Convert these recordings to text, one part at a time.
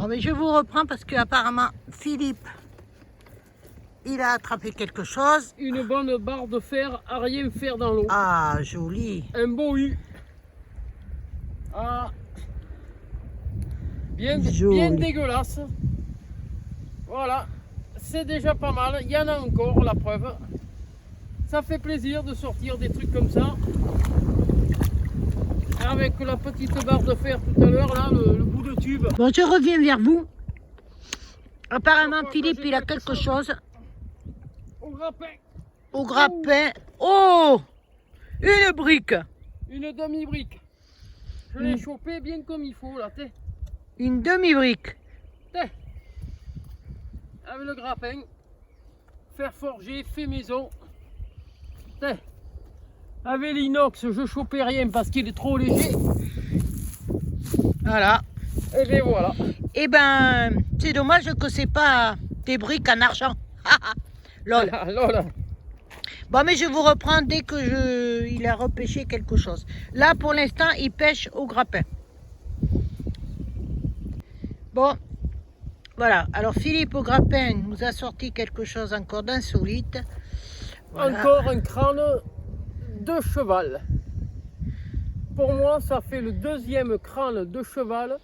Bon, mais je vous reprends parce que apparemment Philippe, il a attrapé quelque chose. Une bonne barre de fer à rien faire dans l'eau. Ah, joli. Un beau U. Ah. Bien dégueulasse. Voilà. C'est déjà pas mal. Il y en a encore, la preuve. Ça fait plaisir de sortir des trucs comme ça. Avec la petite barre de fer tout à l'heure, là, le bout de tube. Bon, je reviens vers vous. Apparemment, Philippe, il a quelque chose. Au grappin. Au grappin. Oh! Une brique. Une demi-brique. Je l'ai chopé bien comme il faut, là, t'es. Une demi-brique. T'es. Avec le grappin. Fer forgé, fait maison. T'es. Avec l'inox, je chopais rien parce qu'il est trop léger. Voilà. Et bien voilà. Eh ben, c'est dommage que c'est pas des briques en argent. Lol. Lol. Bon, mais je vous reprends dès que il a repêché quelque chose. Là, pour l'instant, il pêche au grappin. Bon, voilà. Alors, Philippe au grappin nous a sorti quelque chose encore d'insolite. Voilà. Encore un crâne de cheval. Pour moi, ça fait le deuxième crâne de cheval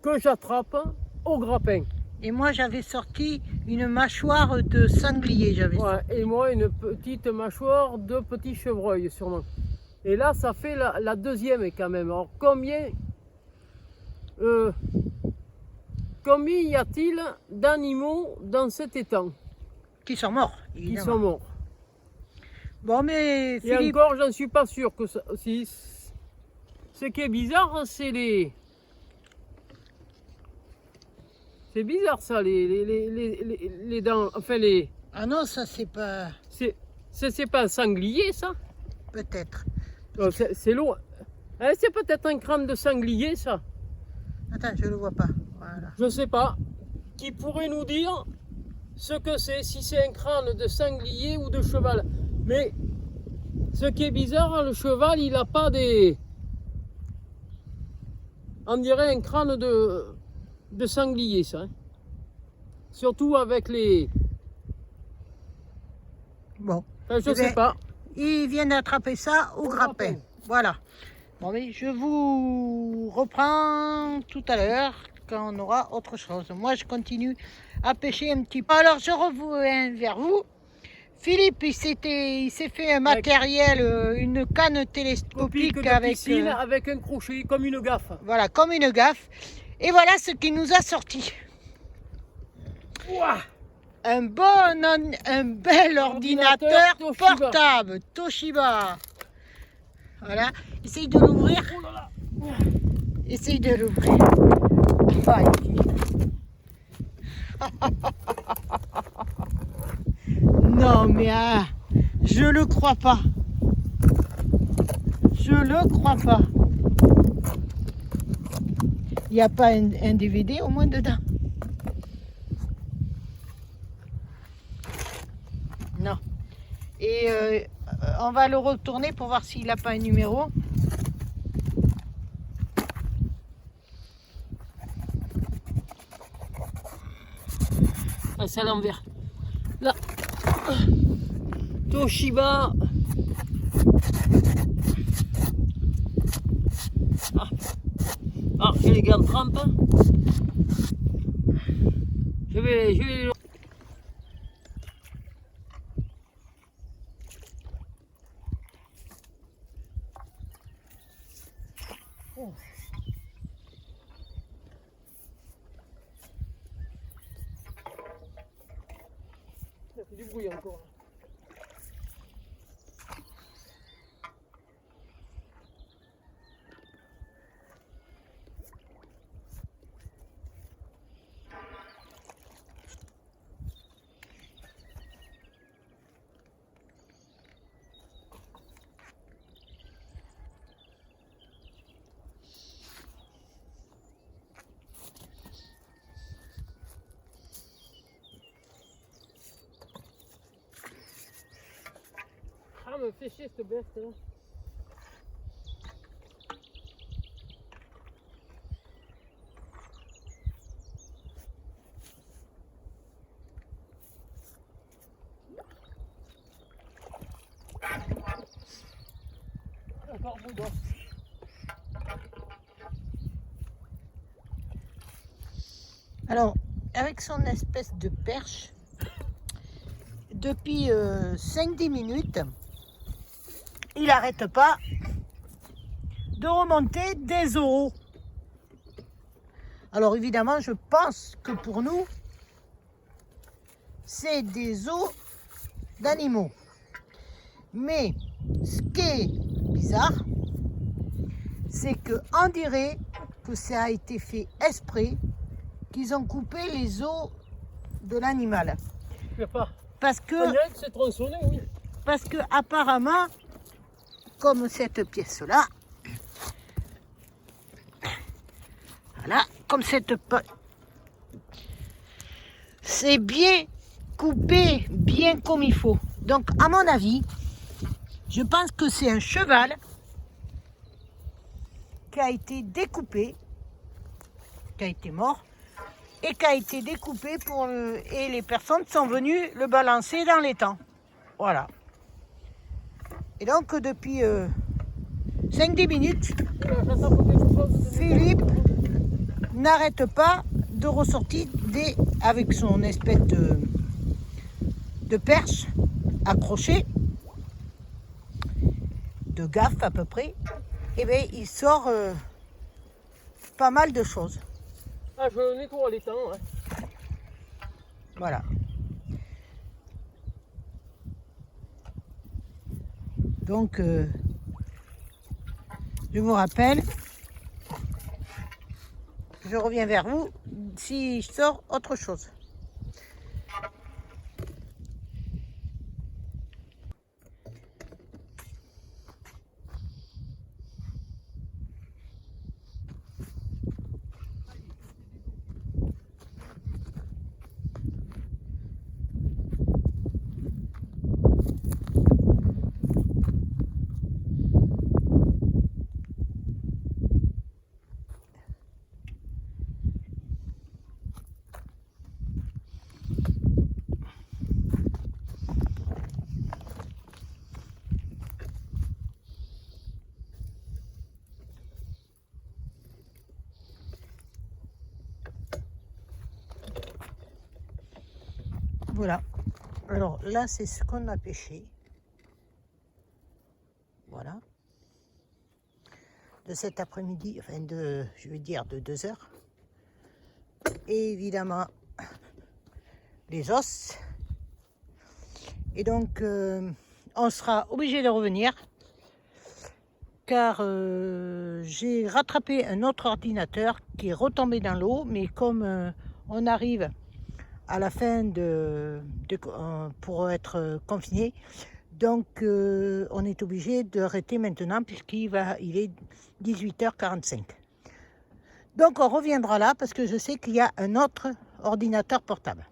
que j'attrape au grappin. Et moi, j'avais sorti une mâchoire de sanglier. Et moi, une petite mâchoire de petit chevreuil, sûrement. Et là, ça fait la deuxième quand même. Alors, combien y a-t-il d'animaux dans cet étang? Qui sont morts, évidemment. Qui sont morts. Bon, mais Philippe... Et encore, j'en suis pas sûr que ça... Si, ce qui est bizarre, c'est les... C'est bizarre ça, les dents, enfin les... Ah non, ça c'est pas... C'est pas un sanglier ça? Peut-être. C'est loin. Hein, c'est peut-être un crâne de sanglier ça? Attends, je le vois pas. Voilà. Je sais pas. Qui pourrait nous dire ce que c'est, si c'est un crâne de sanglier ou de cheval? Mais ce qui est bizarre, le cheval, il n'a pas des... On dirait un crâne de sanglier, ça. Hein. Surtout avec les... Bon. Enfin, je sais pas. Il vient d'attraper ça au grappin. Voilà. Bon, mais je vous reprends tout à l'heure quand on aura autre chose. Moi, je continue à pêcher un petit peu. Alors, je reviens vers vous. Philippe, il s'est fait un matériel, une canne télescopique avec un crochet, comme une gaffe. Voilà, comme une gaffe. Et voilà ce qu'il nous a sorti. Ouah. Un bel ordinateur Toshiba. portable Toshiba. Voilà, essaye de l'ouvrir. Oh là là. Essaye de l'ouvrir. Non mais je le crois pas. Je le crois pas. Il n'y a pas un DVD au moins dedans? Non. Et on va le retourner pour voir s'il n'a pas un numéro. Ah, c'est à l'envers. Là. Toshiba. Ah, j'ai les gants de trempe. Je vais les... Oh. Ça fait du bruit encore. Ah, me fait chier cette bête là. bout d'os. Alors, avec son espèce de perche, depuis 5-10 minutes, il n'arrête pas de remonter des os. Alors évidemment, je pense que pour nous, c'est des os d'animaux. Mais ce qui est bizarre, c'est qu'on dirait que ça a été fait exprès, qu'ils ont coupé les os de l'animal. Je sais pas. Parce que, c'est tronçonné, oui. parce que apparemment, comme cette pièce-là, voilà, comme cette... C'est bien coupé, bien comme il faut. Donc, à mon avis, je pense que c'est un cheval qui a été découpé, qui a été mort, et qui a été découpé pour et les personnes sont venues le balancer dans les temps. Voilà. Et donc, depuis 5-10 minutes, Philippe n'arrête pas de ressortir avec son espèce de perche accrochée, de gaffe à peu près, et bien il sort pas mal de choses. Ah, je nettoie les temps. Hein. Voilà. Donc, je vous rappelle, je reviens vers vous si je sors autre chose. Voilà. Alors là, c'est ce qu'on a pêché. Voilà. De cet après-midi, enfin je vais dire de 2 heures. Et évidemment, les os. Et donc, on sera obligé de revenir car j'ai rattrapé un autre ordinateur qui est retombé dans l'eau, mais comme on arrive à la fin pour être confiné, donc on est obligé d'arrêter maintenant puisqu'il est 18h45. Donc on reviendra là parce que je sais qu'il y a un autre ordinateur portable.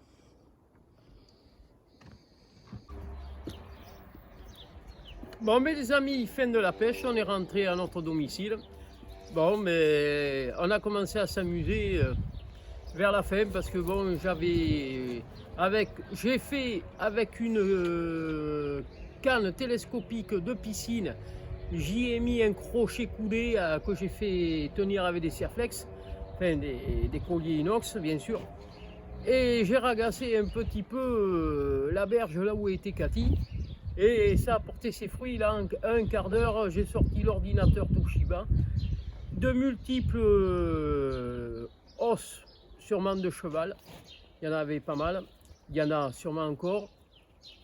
Bon, mais les amis, fin de la pêche, on est rentré à notre domicile. Bon, mais on a commencé à s'amuser vers la fin parce que bon, j'ai fait avec une canne télescopique de piscine, j'y ai mis un crochet coudé que j'ai fait tenir avec des serflex, enfin des colliers inox bien sûr, et j'ai ragassé un petit peu la berge là où était Cathy. Et ça a porté ses fruits là en un quart d'heure. J'ai sorti l'ordinateur Toshiba, de multiples os sûrement de cheval, il y en avait pas mal, il y en a sûrement encore,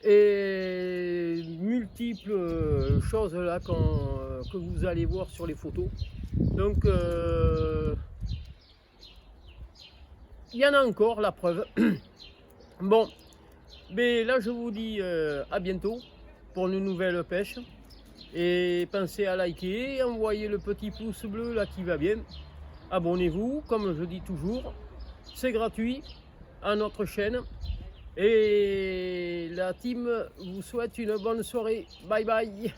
et multiples choses là que vous allez voir sur les photos. Donc il y en a encore, la preuve. Bon, mais là je vous dis à bientôt pour une nouvelle pêche. Et pensez à liker, envoyez le petit pouce bleu là qui va bien. Abonnez-vous, comme je dis toujours, c'est gratuit à notre chaîne. Et la team vous souhaite une bonne soirée. Bye bye.